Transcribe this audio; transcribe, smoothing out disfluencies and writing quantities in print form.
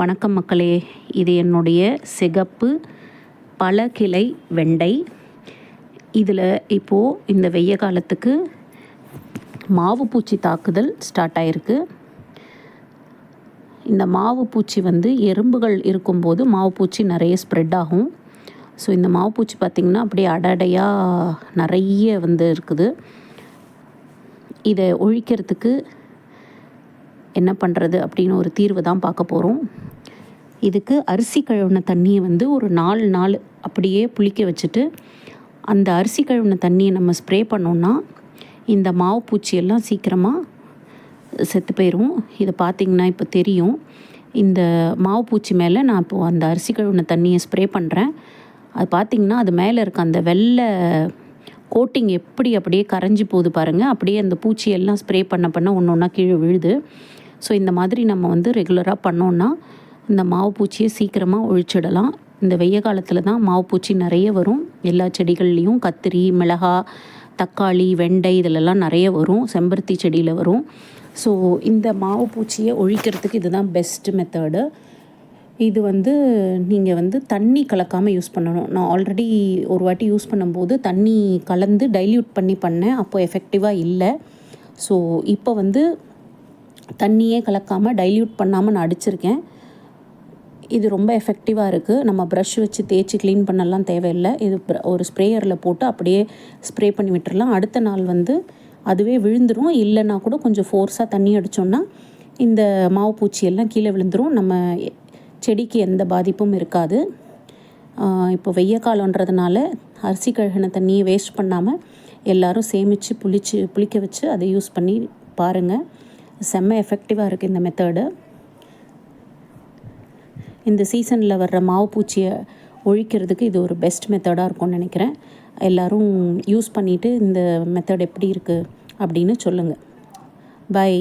வணக்கம் மக்களே, இது என்னுடைய சிகப்பு பல கிளை வெண்டை. இதில் இப்போது இந்த வெய்ய காலத்துக்கு மாவு பூச்சி தாக்குதல் ஸ்டார்ட் ஆகிருக்கு. இந்த மாவு பூச்சி எறும்புகள் இருக்கும்போது மாவு பூச்சி நிறைய ஸ்ப்ரெட் ஆகும். ஸோ இந்த மாவு பூச்சி பார்த்திங்கன்னா அப்படியே அடடையாக நிறைய இருக்குது. இதை ஒழிக்கிறதுக்கு என்ன பண்ணுறது அப்படின்னு ஒரு தீர்வு தான் பார்க்க போகிறோம். இதுக்கு அரிசி கழுவின தண்ணியை ஒரு 4 நாள் அப்படியே புளிக்க வச்சுட்டு அந்த அரிசி கழுவின தண்ணியை நம்ம ஸ்ப்ரே பண்ணோன்னா இந்த மாவு பூச்சியெல்லாம் சீக்கிரமாக செத்து போயிடும். இதை பார்த்திங்கன்னா இப்போ தெரியும். இந்த மாவு பூச்சி மேலே நான் இப்போது அந்த அரிசி கழுவின தண்ணியை ஸ்ப்ரே பண்ணுறேன். அது பார்த்திங்கன்னா அது மேலே இருக்க அந்த வெள்ளை கோட்டிங் அப்படியே கரைஞ்சி போகுது பாருங்கள். அப்படியே அந்த பூச்சியெல்லாம் ஸ்ப்ரே பண்ண ஒன்று ஒன்றா கீழே விழுது. ஸோ இந்த மாதிரி நம்ம ரெகுலராக பண்ணோன்னா இந்த மாவு பூச்சியை சீக்கிரமாக ஒழிச்சிடலாம். இந்த வெய்ய காலத்தில் தான் மாவு பூச்சி நிறைய வரும். எல்லா செடிகள்லேயும் கத்திரி, மிளகா, தக்காளி, வெண்டை இதிலெல்லாம் நிறைய வரும். செம்பருத்தி செடியில் வரும். ஸோ இந்த மாவு பூச்சியை ஒழிக்கிறதுக்கு இதுதான் பெஸ்ட்டு மெத்தடு. இது நீங்கள் தண்ணி கலக்காமல் யூஸ் பண்ணணும். நான் ஆல்ரெடி ஒரு வாட்டி யூஸ் பண்ணும்போது தண்ணி கலந்து டைல்யூட் பண்ணேன். அப்போது எஃபெக்டிவாக இல்லை. ஸோ இப்போ தண்ணியே கலக்காமல் டைல்யூட் பண்ணாமல் நான் அடிச்சிருக்கேன். இது ரொம்ப எஃபெக்டிவாக இருக்குது. நம்ம ப்ரஷ் வச்சு தேய்ச்சி க்ளீன் பண்ணலாம் தேவையில்லை. இது ஒரு ஸ்ப்ரேயரில் போட்டு அப்படியே ஸ்ப்ரே பண்ணி விட்டுறலாம். அடுத்த நாள் அதுவே விழுந்துடும். இல்லைன்னா கூட கொஞ்சம் ஃபோர்ஸாக தண்ணி அடித்தோன்னா இந்த மாவு பூச்சியெல்லாம் கீழே விழுந்துடும். நம்ம செடிக்கு எந்த பாதிப்பும் இருக்காது. இப்போ வெய்ய காலன்றதுனால அரிசி கழுகின தண்ணியை வேஸ்ட் பண்ணாமல் எல்லோரும் சேமித்து புளிக்க வச்சு அதை யூஸ் பண்ணி பாருங்கள். செம்ம எஃபெக்டிவாக இருக்குது இந்த மெத்தடு. இந்த சீசனில் வர்ற மாவு பூச்சியை ஒழிக்கிறதுக்கு இது ஒரு பெஸ்ட் மெத்தடாக இருக்கும்னு நினைக்கிறேன். எல்லோரும் யூஸ் பண்ணிவிட்டு இந்த மெத்தட் எப்படி இருக்குது அப்படின்னு சொல்லுங்கள். பை.